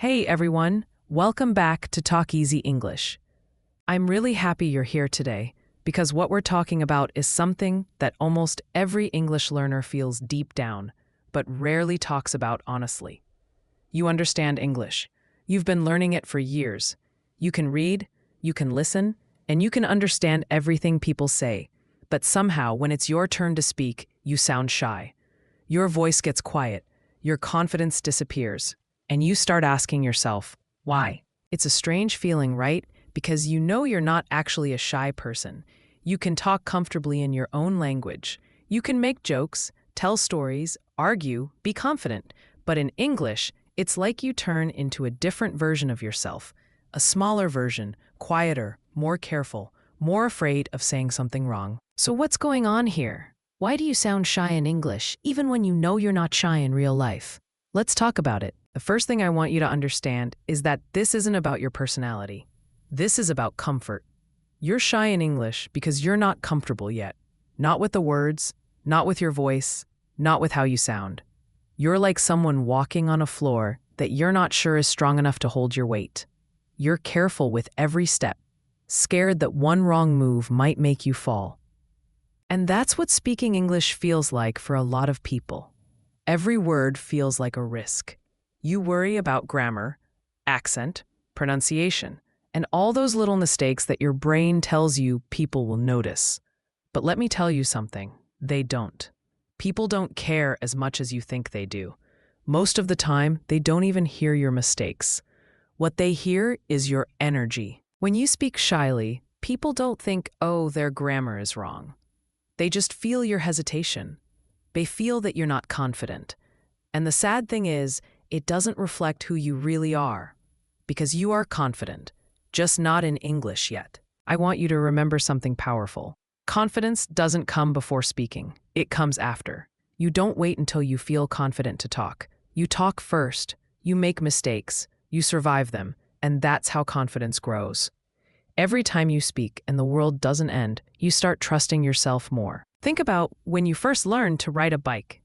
Hey everyone, welcome back to TalkEasy English. I'm really happy you're here today because what we're talking about is something that almost every English learner feels deep down, but rarely talks about honestly. You understand English. You've been learning it for years. You can read, you can listen, and you can understand everything people say. But somehow, when it's your turn to speak, you sound shy. Your voice gets quiet, your confidence disappears, and you start asking yourself, why? It's a strange feeling, right? Because you know you're not actually a shy person. You can talk comfortably in your own language. You can make jokes, tell stories, argue, be confident. But in English, it's like you turn into a different version of yourself. A smaller version, quieter, more careful, more afraid of saying something wrong. So what's going on here? Why do you sound shy in English, even when you know you're not shy in real life? Let's talk about it. The first thing I want you to understand is that this isn't about your personality. This is about comfort. You're shy in English because you're not comfortable yet. Not with the words, not with your voice, not with how you sound. You're like someone walking on a floor that you're not sure is strong enough to hold your weight. You're careful with every step, scared that one wrong move might make you fall. And that's what speaking English feels like for a lot of people. Every word feels like a risk. You worry about grammar, accent, pronunciation, and all those little mistakes that your brain tells you people will notice. But let me tell you something, they don't. People don't care as much as you think they do. Most of the time, they don't even hear your mistakes. What they hear is your energy. When you speak shyly, people don't think, oh, their grammar is wrong. They just feel your hesitation. They feel that you're not confident. And the sad thing is, it doesn't reflect who you really are. Because you are confident, just not in English yet. I want you to remember something powerful. Confidence doesn't come before speaking. It comes after. You don't wait until you feel confident to talk. You talk first. You make mistakes. You survive them. And that's how confidence grows. Every time you speak and the world doesn't end, you start trusting yourself more. Think about when you first learned to ride a bike.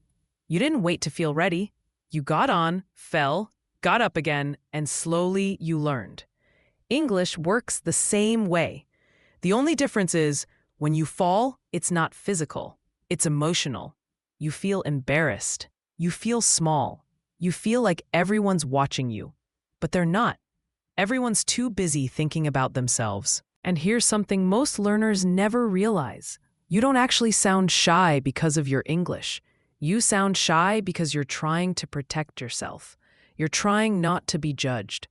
You didn't wait to feel ready. You got on, fell, got up again, and slowly you learned. English works the same way. The only difference is, when you fall, it's not physical. It's emotional. You feel embarrassed. You feel small. You feel like everyone's watching you. But they're not. Everyone's too busy thinking about themselves. And here's something most learners never realize. You don't actually sound shy because of your English. You sound shy because you're trying to protect yourself. You're trying not to be judged.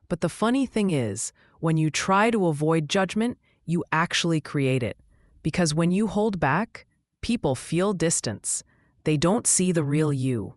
But the funny thing is, when you try to avoid judgment, you actually create it. Because when you hold back, people feel distance. They don't see the real you.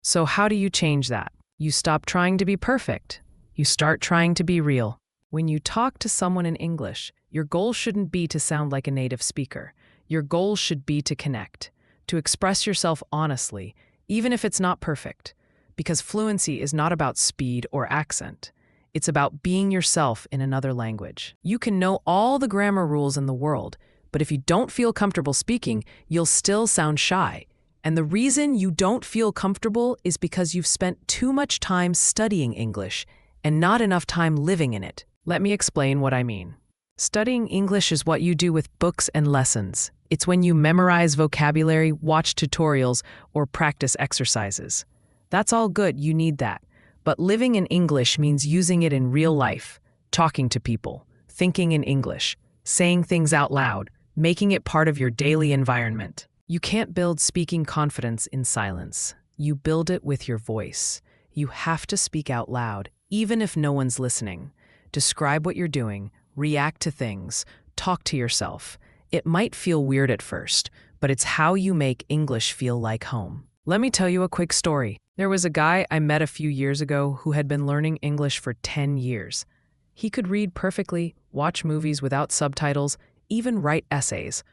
So how do you change that? You stop trying to be perfect. You start trying to be real. When you talk to someone in English, your goal shouldn't be to sound like a native speaker. Your goal should be to connect, to express yourself honestly, even if it's not perfect. Because fluency is not about speed or accent. It's about being yourself in another language. You can know all the grammar rules in the world, but if you don't feel comfortable speaking, you'll still sound shy. And the reason you don't feel comfortable is because you've spent too much time studying English and not enough time living in it. Let me explain what I mean. Studying English is what you do with books and lessons. It's when you memorize vocabulary, watch tutorials, or practice exercises. That's all good, you need that. But living in English means using it in real life, talking to people, thinking in English, saying things out loud, making it part of your daily environment. You can't build speaking confidence in silence. You build it with your voice. You have to speak out loud, even if no one's listening. Describe what you're doing, react to things, talk to yourself. It might feel weird at first, but it's how you make English feel like home. Let me tell you a quick story. There was a guy I met a few years ago who had been learning English for 10 years. He could read perfectly, watch movies without subtitles, even write essays.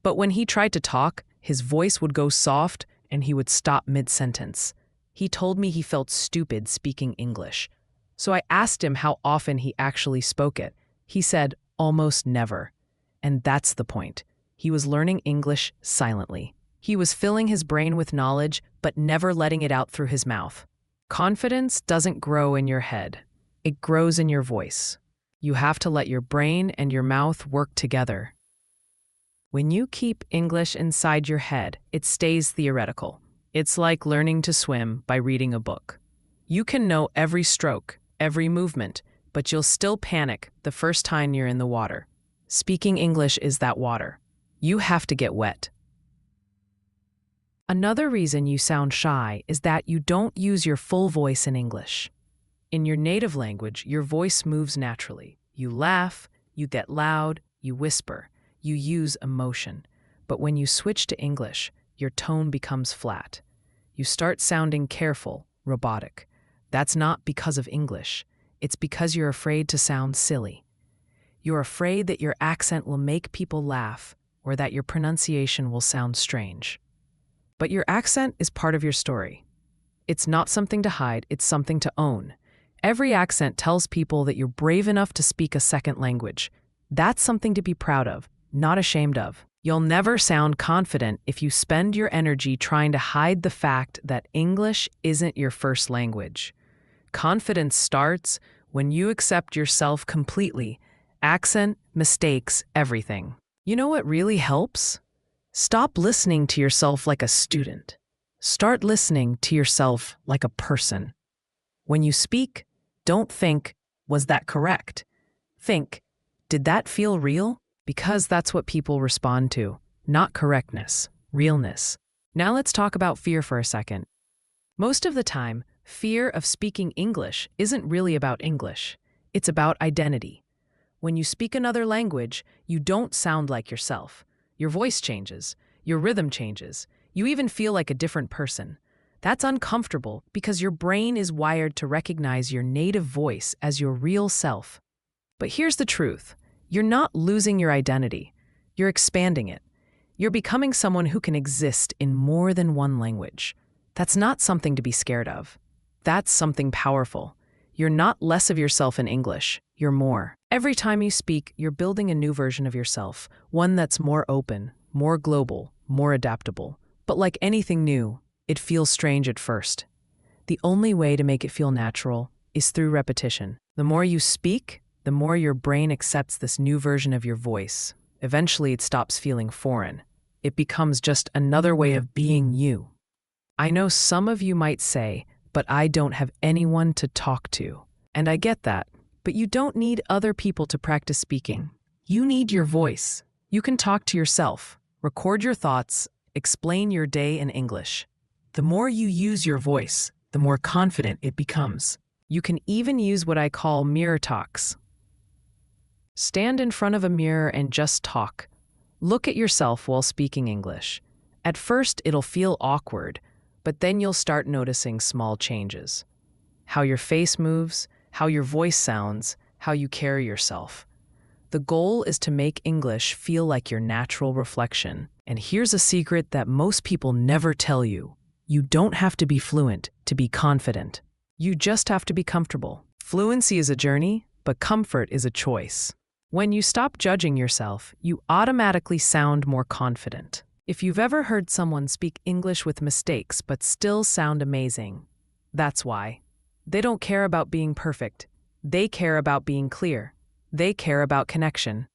But when he tried to talk, his voice would go soft and he would stop mid-sentence. He told me he felt stupid speaking English. So I asked him how often he actually spoke it. He said, almost never. And that's the point. He was learning English silently. He was filling his brain with knowledge, but never letting it out through his mouth. Confidence doesn't grow in your head. It grows in your voice. You have to let your brain and your mouth work together. When you keep English inside your head, it stays theoretical. It's like learning to swim by reading a book. You can know every stroke, every movement, but you'll still panic the first time you're in the water. Speaking English is that water. You have to get wet. Another reason you sound shy is that you don't use your full voice in English. In your native language, your voice moves naturally. You laugh, you get loud, you whisper, you use emotion. But when you switch to English, your tone becomes flat. You start sounding careful, robotic. That's not because of English. It's because you're afraid to sound silly. You're afraid that your accent will make people laugh or that your pronunciation will sound strange. But your accent is part of your story. It's not something to hide, it's something to own. Every accent tells people that you're brave enough to speak a second language. That's something to be proud of, not ashamed of. You'll never sound confident if you spend your energy trying to hide the fact that English isn't your first language. Confidence starts when you accept yourself completely. Accent, mistakes, everything. You know what really helps? Stop listening to yourself like a student. Start listening to yourself like a person. When you speak, don't think, was that correct? Think, did that feel real? Because that's what people respond to, not correctness, realness. Now let's talk about fear for a second. Most of the time, fear of speaking English isn't really about English. It's about identity. When you speak another language, you don't sound like yourself. Your voice changes, your rhythm changes, you even feel like a different person. That's uncomfortable because your brain is wired to recognize your native voice as your real self. But here's the truth. You're not losing your identity. You're expanding it. You're becoming someone who can exist in more than one language. That's not something to be scared of. That's something powerful. You're not less of yourself in English. You're more. Every time you speak, you're building a new version of yourself, one that's more open, more global, more adaptable. But like anything new, it feels strange at first. The only way to make it feel natural is through repetition. The more you speak, the more your brain accepts this new version of your voice. Eventually, it stops feeling foreign. It becomes just another way of being you. I know some of you might say, but I don't have anyone to talk to. And I get that. But you don't need other people to practice speaking. You need your voice. You can talk to yourself, record your thoughts, explain your day in English. The more you use your voice, the more confident it becomes. You can even use what I call mirror talks. Stand in front of a mirror and just talk. Look at yourself while speaking English. At first, it'll feel awkward, but then you'll start noticing small changes. How your face moves, how your voice sounds, how you carry yourself. The goal is to make English feel like your natural reflection. And here's a secret that most people never tell you. You don't have to be fluent to be confident. You just have to be comfortable. Fluency is a journey, but comfort is a choice. When you stop judging yourself, you automatically sound more confident. If you've ever heard someone speak English with mistakes but still sound amazing, that's why. They don't care about being perfect. They care about being clear. They care about connection.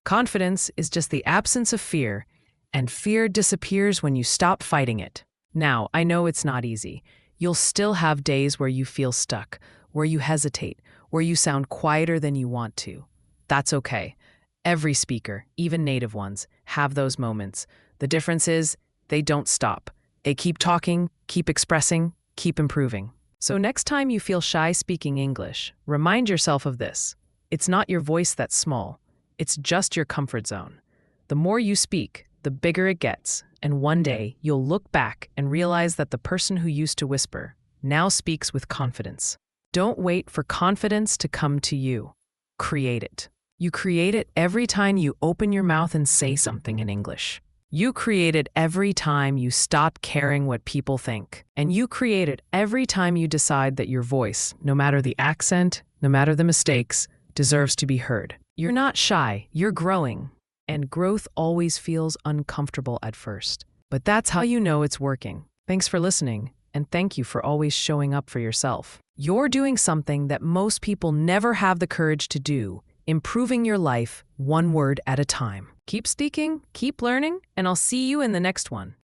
Confidence is just the absence of fear, and fear disappears when you stop fighting it. Now, I know it's not easy. You'll still have days where you feel stuck, where you hesitate, where you sound quieter than you want to. That's okay. Every speaker, even native ones, have those moments. The difference is, they don't stop. They keep talking, keep expressing, keep improving. So next time you feel shy speaking English, remind yourself of this. It's not your voice that's small. It's just your comfort zone. The more you speak, the bigger it gets, and one day you'll look back and realize that the person who used to whisper now speaks with confidence. Don't wait for confidence to come to you. Create it. You create it every time you open your mouth and say something in English. You create it every time you stop caring what people think. And you create it every time you decide that your voice, no matter the accent, no matter the mistakes, deserves to be heard. You're not shy, you're growing. And growth always feels uncomfortable at first. But that's how you know it's working. Thanks for listening. and thank you for always showing up for yourself. You're doing something that most people never have the courage to do, improving your life one word at a time. Keep speaking, keep learning, and I'll see you in the next one.